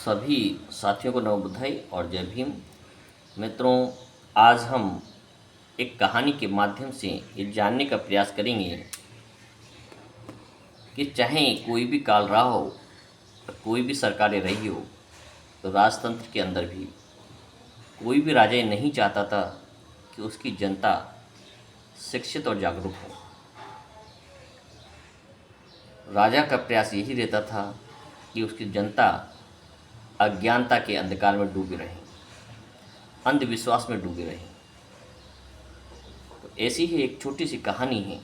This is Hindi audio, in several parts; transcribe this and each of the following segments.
सभी साथियों को नव बधाई और जय भीम। मित्रों, आज हम एक कहानी के माध्यम से ये जानने का प्रयास करेंगे कि चाहे कोई भी काल रहा हो, कोई भी सरकारें रही हो, तो राजतंत्र के अंदर भी कोई भी राजा ये नहीं चाहता था कि उसकी जनता शिक्षित और जागरूक हो। राजा का प्रयास यही रहता था कि उसकी जनता अज्ञानता के अंधकार में डूबी रहे, अंधविश्वास में डूबी रहे। तो ऐसी ही एक छोटी सी कहानी है,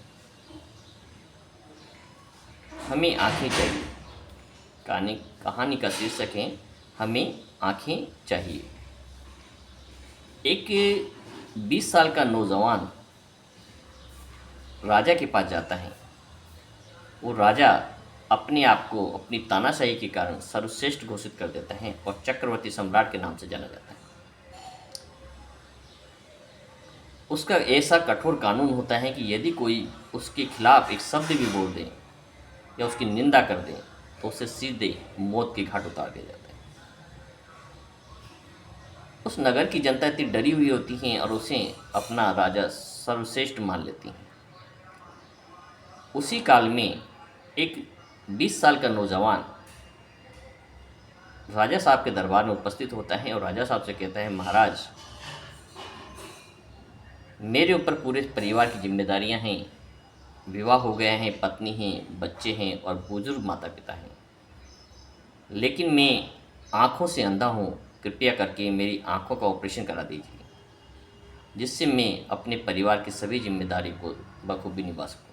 हमें आंखें चाहिए। कहानी का शीर्षक है हमें आंखें चाहिए। एक 20 साल का नौजवान राजा के पास जाता है। वो राजा अपने आप को अपनी तानाशाही के कारण सर्वश्रेष्ठ घोषित कर देता है और चक्रवर्ती सम्राट के नाम से जाना जाता है। उसका ऐसा कठोर कानून होता है कि यदि कोई उसके खिलाफ एक शब्द भी बोल दे या उसकी निंदा कर दे तो उसे सीधे मौत के घाट उतार दिया जाता है। उस नगर की जनता इतनी डरी हुई होती है और उसे अपना राजा सर्वश्रेष्ठ मान लेती है। उसी काल में एक 20 साल का नौजवान राजा साहब के दरबार में उपस्थित होता है और राजा साहब से कहता है, महाराज, मेरे ऊपर पूरे परिवार की जिम्मेदारियां हैं। विवाह हो गया है, पत्नी हैं, बच्चे हैं और बुजुर्ग माता पिता हैं, लेकिन मैं आँखों से अंधा हूँ। कृपया करके मेरी आँखों का ऑपरेशन करा दीजिए, जिससे मैं अपने परिवार की सभी जिम्मेदारी को बखूबी निभा सकूँ।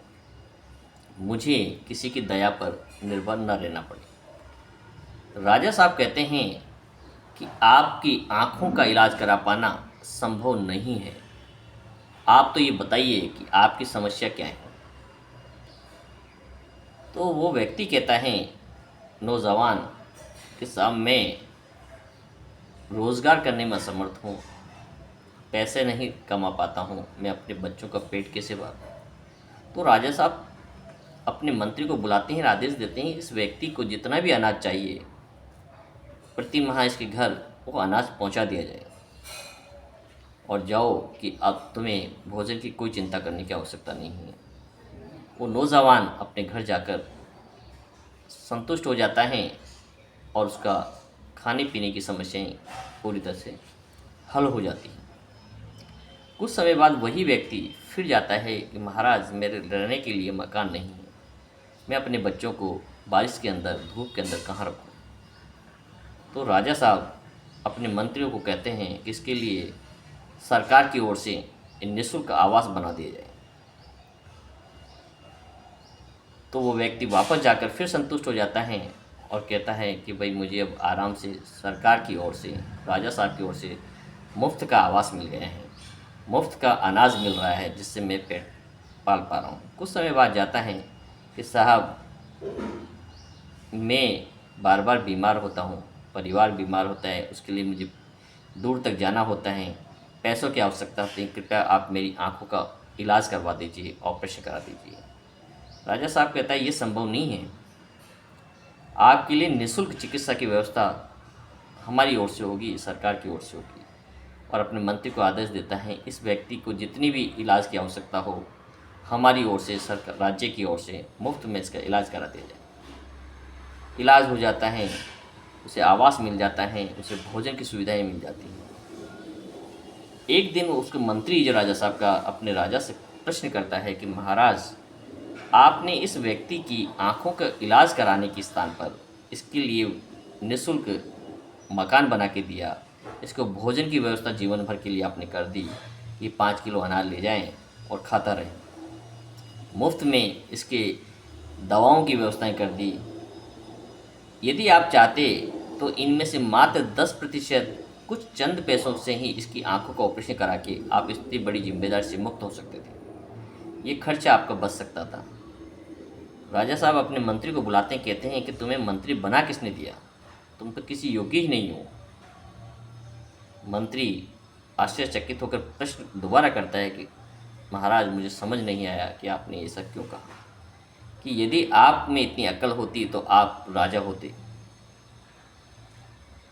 मुझे किसी की दया पर निर्भर न रहना पड़े। राजा साहब कहते हैं कि आपकी आँखों का इलाज करा पाना संभव नहीं है। आप तो ये बताइए कि आपकी समस्या क्या है। तो वो व्यक्ति कहता है, नौजवान, कि साहब, मैं रोज़गार करने में असमर्थ हूँ, पैसे नहीं कमा पाता हूँ, मैं अपने बच्चों का पेट कैसे भरूँ। तो राजा साहब अपने मंत्री को बुलाते हैं, आदेश देते हैं, इस व्यक्ति को जितना भी अनाज चाहिए प्रति माह इसके घर वो अनाज पहुँचा दिया जाए और जाओ कि अब तुम्हें भोजन की कोई चिंता करने की आवश्यकता नहीं है। वो नौजवान अपने घर जाकर संतुष्ट हो जाता है और उसका खाने पीने की समस्याएं पूरी तरह से हल हो जाती हैं। कुछ समय बाद वही व्यक्ति फिर जाता है कि महाराज, मेरे रहने के लिए मकान नहीं है, मैं अपने बच्चों को बारिश के अंदर, धूप के अंदर कहाँ रखूँ। तो राजा साहब अपने मंत्रियों को कहते हैं कि इसके लिए सरकार की ओर से निःशुल्क आवास बना दिया जाए। तो वो व्यक्ति वापस जाकर फिर संतुष्ट हो जाता है और कहता है कि भाई, मुझे अब आराम से सरकार की ओर से, राजा साहब की ओर से मुफ्त का आवास मिल गया है, मुफ्त का अनाज मिल रहा है, जिससे मैं पेट पाल पा रहा हूँ। कुछ समय बाद जाता है कि साहब, मैं बार बार बीमार होता हूँ, परिवार बीमार होता है, उसके लिए मुझे दूर तक जाना होता है, पैसों की आवश्यकता होती है, कृपया आप मेरी आँखों का इलाज करवा दीजिए, ऑपरेशन करा दीजिए। राजा साहब कहता है, ये संभव नहीं है। आपके लिए निःशुल्क चिकित्सा की व्यवस्था हमारी ओर से होगी, सरकार की ओर से होगी। और अपने मंत्री को आदेश देता है, इस व्यक्ति को जितनी भी इलाज की आवश्यकता हो, हमारी ओर से, सरकार, राज्य की ओर से मुफ्त में इसका इलाज करा दिया जाए। इलाज हो जाता है, उसे आवास मिल जाता है, उसे भोजन की सुविधाएं मिल जाती हैं। एक दिन उसके मंत्री जो राजा साहब का अपने राजा से प्रश्न करता है कि महाराज, आपने इस व्यक्ति की आँखों का इलाज कराने के स्थान पर इसके लिए निःशुल्क मकान बना के दिया, इसको भोजन की व्यवस्था जीवन भर के लिए आपने कर दी, ये 5 किलो अनाज ले जाएं और खाता रहें, मुफ्त में इसके दवाओं की व्यवस्थाएं कर दी। यदि आप चाहते तो इनमें से मात्र 10% कुछ चंद पैसों से ही इसकी आँखों का ऑपरेशन करा के आप इतनी बड़ी जिम्मेदारी से मुक्त हो सकते थे। ये खर्चा आपका बच सकता था। राजा साहब अपने मंत्री को बुलाते हैं, कहते हैं कि तुम्हें मंत्री बना किसने दिया, तुम तो किसी योग्य ही नहीं हो। मंत्री आश्चर्यचकित होकर प्रश्न दोबारा करता है कि महाराज, मुझे समझ नहीं आया कि आपने ऐसा क्यों कहा, कि यदि आप में इतनी अक्ल होती तो आप राजा होते।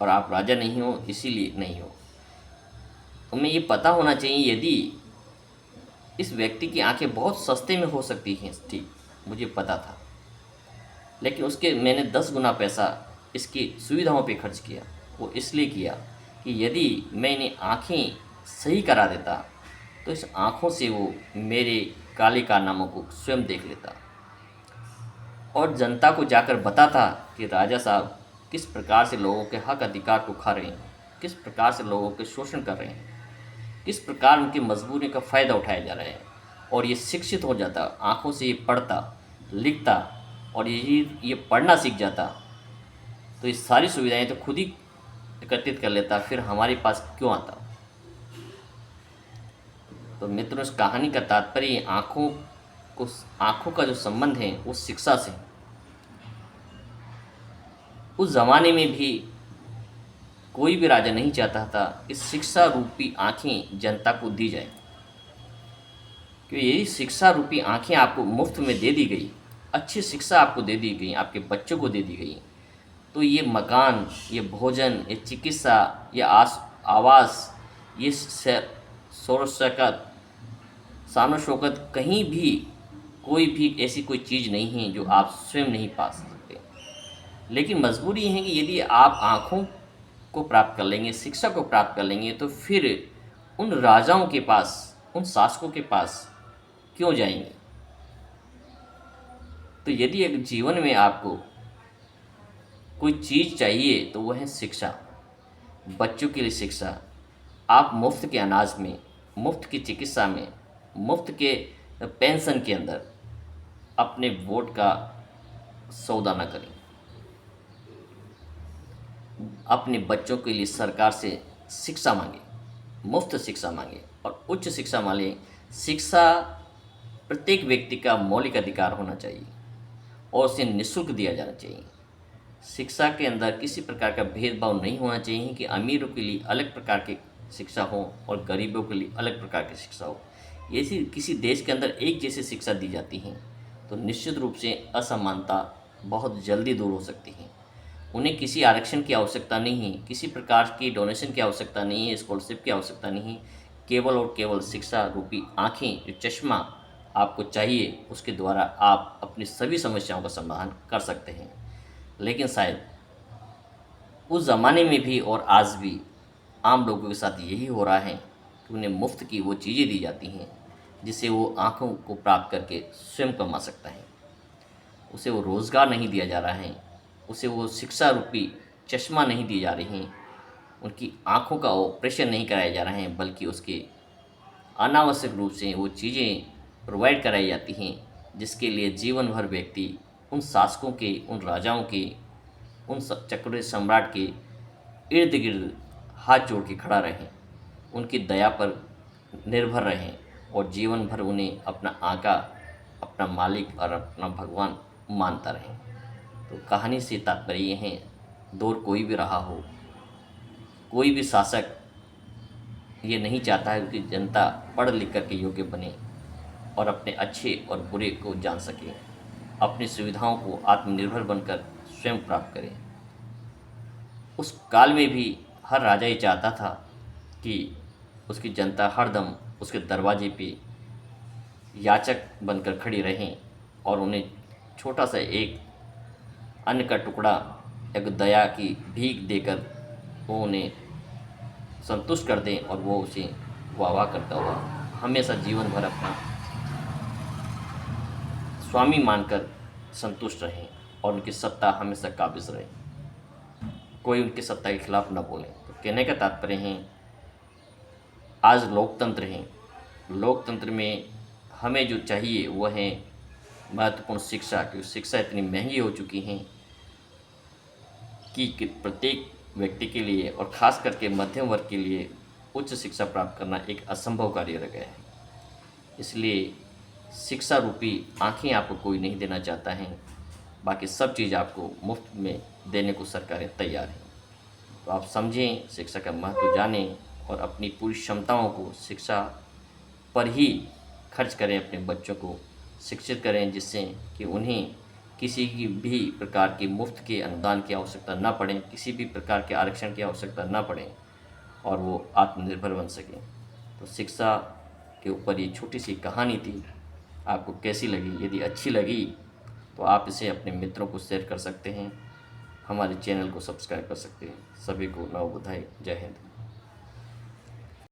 और आप राजा नहीं हो इसीलिए नहीं हो। तुम्हें ये पता होना चाहिए, यदि इस व्यक्ति की आंखें बहुत सस्ते में हो सकती हैं, ठीक, मुझे पता था, लेकिन उसके मैंने 10 गुना पैसा इसकी सुविधाओं पे खर्च किया। वो इसलिए किया कि यदि मैं इन्हें आँखें सही करा देता तो इस आँखों से वो मेरे काले कारनामों को स्वयं देख लेता और जनता को जाकर बताता कि राजा साहब किस प्रकार से लोगों के हक अधिकार को खा रहे हैं, किस प्रकार से लोगों के शोषण कर रहे हैं, किस प्रकार उनकी मजबूरी का फ़ायदा उठाया जा रहा है। और ये शिक्षित हो जाता, आँखों से ये पढ़ता लिखता और ये पढ़ना सीख जाता तो ये सारी सुविधाएं तो खुद ही एकत्रित कर लेता, फिर हमारे पास क्यों आता। तो मित्रों, इस कहानी का तात्पर्य आँखों का जो संबंध है वो शिक्षा से है। उस ज़माने में भी कोई भी राजा नहीं चाहता था कि शिक्षा रूपी आँखें जनता को दी जाए, क्योंकि यदि शिक्षा रूपी आँखें आपको मुफ्त में दे दी गई, अच्छी शिक्षा आपको दे दी गई, आपके बच्चों को दे दी गई, तो ये मकान, ये भोजन, ये चिकित्सा, ये आवास, ये शोर शौकत, शान शौकत, कहीं भी कोई भी ऐसी कोई चीज़ नहीं है जो आप स्वयं नहीं पा सकते। लेकिन मजबूरी ये है कि यदि आप आँखों को प्राप्त कर लेंगे, शिक्षा को प्राप्त कर लेंगे, तो फिर उन राजाओं के पास, उन शासकों के पास क्यों जाएंगे। तो यदि एक जीवन में आपको कोई चीज़ चाहिए तो वह है शिक्षा, बच्चों के लिए शिक्षा। आप मुफ्त के अनाज में, मुफ्त की चिकित्सा में, मुफ्त के पेंशन के अंदर अपने वोट का सौदा न करें। अपने बच्चों के लिए सरकार से शिक्षा मांगे, मुफ्त शिक्षा मांगे और उच्च शिक्षा मांगे। शिक्षा प्रत्येक व्यक्ति का मौलिक अधिकार होना चाहिए और उसे निःशुल्क दिया जाना चाहिए। शिक्षा के अंदर किसी प्रकार का भेदभाव नहीं होना चाहिए कि अमीरों के लिए अलग प्रकार की शिक्षा हो और गरीबों के लिए अलग प्रकार की शिक्षा हो। यदि किसी देश के अंदर एक जैसी शिक्षा दी जाती है तो निश्चित रूप से असमानता बहुत जल्दी दूर हो सकती है। उन्हें किसी आरक्षण की आवश्यकता नहीं है, किसी प्रकार की डोनेशन की आवश्यकता नहीं है, स्कॉलरशिप की आवश्यकता नहीं है। केवल और केवल शिक्षा रूपी आँखें, जो चश्मा आपको चाहिए, उसके द्वारा आप अपनी सभी समस्याओं का समाधान कर सकते हैं। लेकिन शायद उस ज़माने में भी और आज भी आम लोगों के साथ यही हो रहा है कि उन्हें मुफ्त की वो चीज़ें दी जाती हैं जिससे वो आँखों को प्राप्त करके स्वयं कमा सकता है। उसे वो रोज़गार नहीं दिया जा रहा है, उसे वो शिक्षा रूपी चश्मा नहीं दी जा रही हैं, उनकी आँखों का ऑपरेशन नहीं कराया जा रहा है, बल्कि उसके अनावश्यक रूप से वो चीज़ें प्रोवाइड कराई जाती हैं जिसके लिए जीवन भर व्यक्ति उन शासकों के, उन राजाओं के, उन चक्र सम्राट के इर्द गिर्द हाथ जोड़ के खड़ा रहें, उनकी दया पर निर्भर रहें और जीवन भर उन्हें अपना आका, अपना मालिक और अपना भगवान मानता रहें। तो कहानी से तात्पर्य ये है, दौर कोई भी रहा हो, कोई भी शासक ये नहीं चाहता है कि जनता पढ़ लिख कर के योग्य बने और अपने अच्छे और बुरे को जान सके, अपनी सुविधाओं को आत्मनिर्भर बनकर स्वयं प्राप्त करें। उस काल में भी हर राजा ये चाहता था कि उसकी जनता हरदम उसके दरवाजे पे याचक बनकर खड़ी रहें और उन्हें छोटा सा एक अन्न का टुकड़ा, एक दया की भीख देकर वो उन्हें संतुष्ट कर दें और वो उसे वाह करता हुआ हमेशा जीवन भर अपना स्वामी मानकर संतुष्ट रहें और उनकी सत्ता हमेशा काबिज रहे, कोई उनकी सत्ता के खिलाफ न बोले। तो कहने का तात्पर्य है, आज लोकतंत्र है, लोकतंत्र में हमें जो चाहिए वह है महत्वपूर्ण शिक्षा, क्योंकि शिक्षा इतनी महंगी हो चुकी है कि प्रत्येक व्यक्ति के लिए और ख़ास करके मध्यम वर्ग के लिए उच्च शिक्षा प्राप्त करना एक असंभव कार्य रह गया है। इसलिए शिक्षा रूपी आँखें आपको कोई नहीं देना चाहता है, बाकी सब चीज़ आपको मुफ्त में देने को सरकारें तैयार हैं। तो आप समझें, शिक्षा का महत्व जानें और अपनी पूरी क्षमताओं को शिक्षा पर ही खर्च करें, अपने बच्चों को शिक्षित करें, जिससे कि उन्हें किसी की भी प्रकार की मुफ्त के अनुदान की आवश्यकता ना पड़े, किसी भी प्रकार के आरक्षण की आवश्यकता ना पड़े और वो आत्मनिर्भर बन सकें। तो शिक्षा के ऊपर ये छोटी सी कहानी थी। आपको कैसी लगी? यदि अच्छी लगी तो आप इसे अपने मित्रों को शेयर कर सकते हैं, हमारे चैनल को सब्सक्राइब कर सकते हैं। सभी को नव बधाई। जय हिंद।